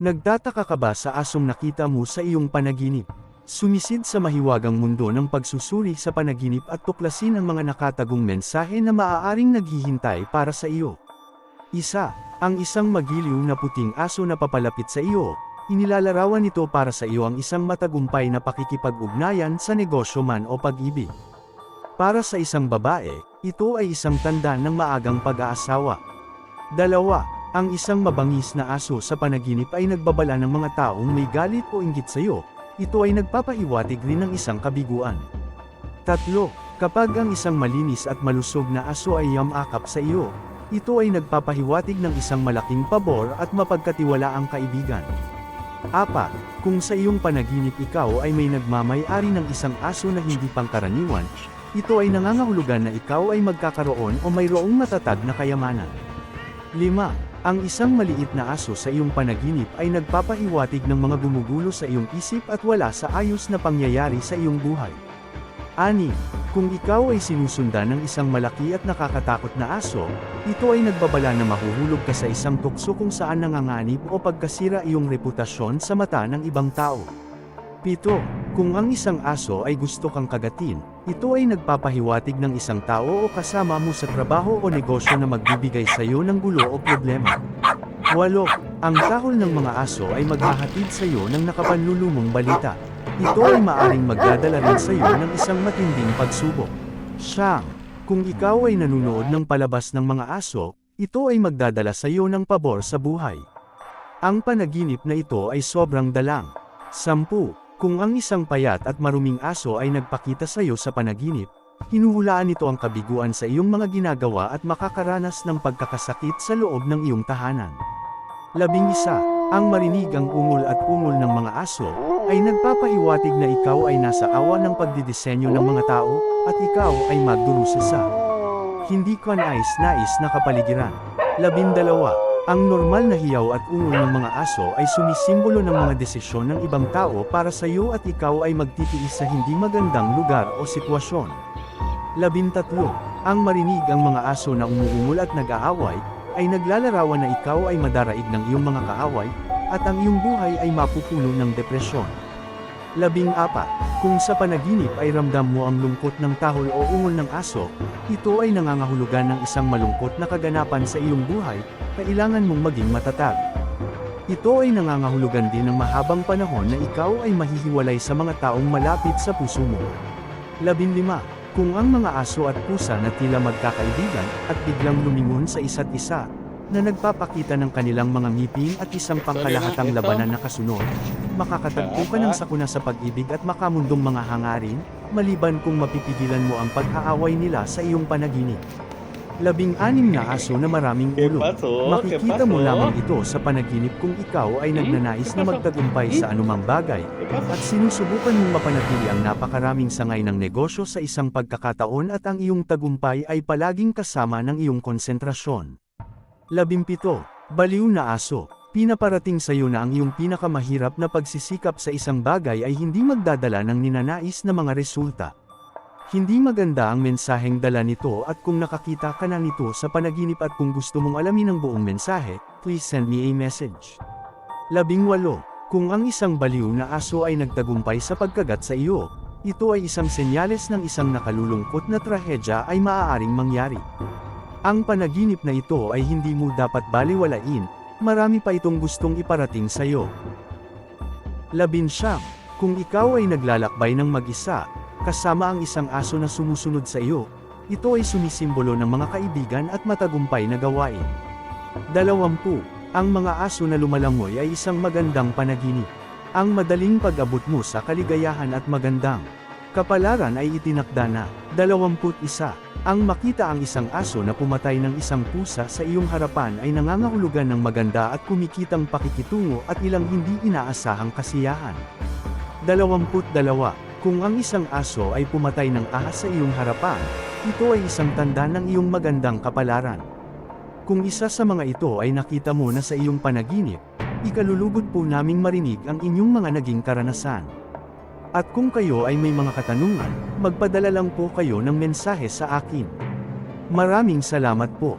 Nagtataka ka ba sa asong nakita mo sa iyong panaginip? Sumisid sa mahiwagang mundo ng pagsusuri sa panaginip at tuklasin ang mga nakatagong mensahe na maaaring naghihintay para sa iyo. Ang isang magiliw na puting aso na papalapit sa iyo. Inilalarawan nito para sa iyo ang isang matagumpay na pakikipag-ugnayan sa negosyo man o pag-ibig. Para sa isang babae, ito ay isang tanda ng maagang pag-aasawa. 2. Ang isang mabangis na aso sa panaginip ay nagbabala ng mga taong may galit o inggit sa iyo. Ito ay nagpapahiwatig rin ng isang kabiguan. 3. Kapag ang isang malinis at malusog na aso ay yamakap sa iyo, ito ay nagpapahiwatig ng isang malaking pabor at mapagkatiwalaang kaibigan. 4. Kung sa iyong panaginip ikaw ay may nagmamay-ari ng isang aso na hindi pangkaraniwan, ito ay nangangahulugan na ikaw ay magkakaroon o mayroong matatag na kayamanan. 5. Ang isang maliit na aso sa iyong panaginip ay nagpapahiwatig ng mga gumugulo sa iyong isip at wala sa ayos na pangyayari sa iyong buhay. 6. Kung ikaw ay sinusundan ng isang malaki at nakakatakot na aso, ito ay nagbabala na mahuhulog ka sa isang tukso kung saan nanganganib o pagkasira iyong reputasyon sa mata ng ibang tao. 7. Kung ang isang aso ay gusto kang kagatin, ito ay nagpapahiwatig ng isang tao o kasama mo sa trabaho o negosyo na magbibigay sa iyo ng gulo o problema. 8. Ang tahol ng mga aso ay maghahatid sa iyo ng nakapanlulumong balita. Ito ay maaring magdadala rin sa iyo ng isang matinding pagsubok. 9. Kung ikaw ay nanunood ng palabas ng mga aso, ito ay magdadala sa iyo ng pabor sa buhay. Ang panaginip na ito ay sobrang dalang. 10. Kung ang isang payat at maruming aso ay nagpakita sa iyo sa panaginip, hinuhulaan nito ang kabiguan sa iyong mga ginagawa at makakaranas ng pagkakasakit sa loob ng iyong tahanan. 11. Ang marinig ang ungol at ungol ng mga aso, ay nagpapahiwatig na ikaw ay nasa awa ng pagdidisenyo ng mga tao, at ikaw ay magdurusa sa hindi ka nais na kapaligiran. 12. Ang normal na hiyaw at ungol ng mga aso ay sumisimbolo ng mga desisyon ng ibang tao para sa iyo at ikaw ay magtitiis sa hindi magandang lugar o sitwasyon. 13. Ang marinig ang mga aso na umuungol at nag-aaway, ay naglalarawan na ikaw ay madaraig ng iyong mga kaaway, at ang iyong buhay ay mapupuno ng depresyon. 14. Kung sa panaginip ay ramdam mo ang lungkot ng tahol o ungol ng aso, ito ay nangangahulugan ng isang malungkot na kaganapan sa iyong buhay, kailangan mong maging matatag. Ito ay nangangahulugan din ng mahabang panahon na ikaw ay mahihiwalay sa mga taong malapit sa puso mo. 15. Kung ang mga aso at pusa na tila magkakaibigan, at biglang lumingon sa isa't isa, na nagpapakita ng kanilang mga ngipin at isang pangkalahatang labanan na kasunod, makakatagpo ka ng sakuna sa pag-ibig at makamundong mga hangarin, maliban kung mapipigilan mo ang pag-aaway nila sa iyong panaginip. 16 na aso na maraming ulo. Makikita mo lamang ito sa panaginip kung ikaw ay nagnanais na magtagumpay sa anumang bagay, at sinusubukan mong mapanatili ang napakaraming sangay ng negosyo sa isang pagkakataon at ang iyong tagumpay ay palaging kasama ng iyong konsentrasyon. 17. Baliw na aso. Pinaparating sa iyo na ang iyong pinakamahirap na pagsisikap sa isang bagay ay hindi magdadala ng ninanais na mga resulta. Hindi maganda ang mensaheng dala nito at kung nakakita ka na nito sa panaginip at kung gusto mong alamin ang buong mensahe, please send me a message. 18. Kung ang isang baliw na aso ay nagtagumpay sa pagkagat sa iyo, ito ay isang senyales ng isang nakalulungkot na trahedya ay maaaring mangyari. Ang panaginip na ito ay hindi mo dapat baliwalain, marami pa itong gustong iparating sa iyo. 19. Kung ikaw ay naglalakbay ng mag-isa, kasama ang isang aso na sumusunod sa iyo, ito ay sumisimbolo ng mga kaibigan at matagumpay na gawain. 20. Ang mga aso na lumalangoy ay isang magandang panaginip. Ang madaling pag-abot mo sa kaligayahan at magandang kapalaran ay itinakda na. 21. Ang makita ang isang aso na pumatay ng isang pusa sa iyong harapan ay nangangahulugan ng maganda at kumikitang pakikitungo at ilang hindi inaasahang kasiyahan. 22. Kung ang isang aso ay pumatay ng ahas sa iyong harapan, ito ay isang tanda ng iyong magandang kapalaran. Kung isa sa mga ito ay nakita mo na sa iyong panaginip, ikalulugod po naming marinig ang inyong mga naging karanasan. At kung kayo ay may mga katanungan, magpadala lang po kayo ng mensahe sa akin. Maraming salamat po.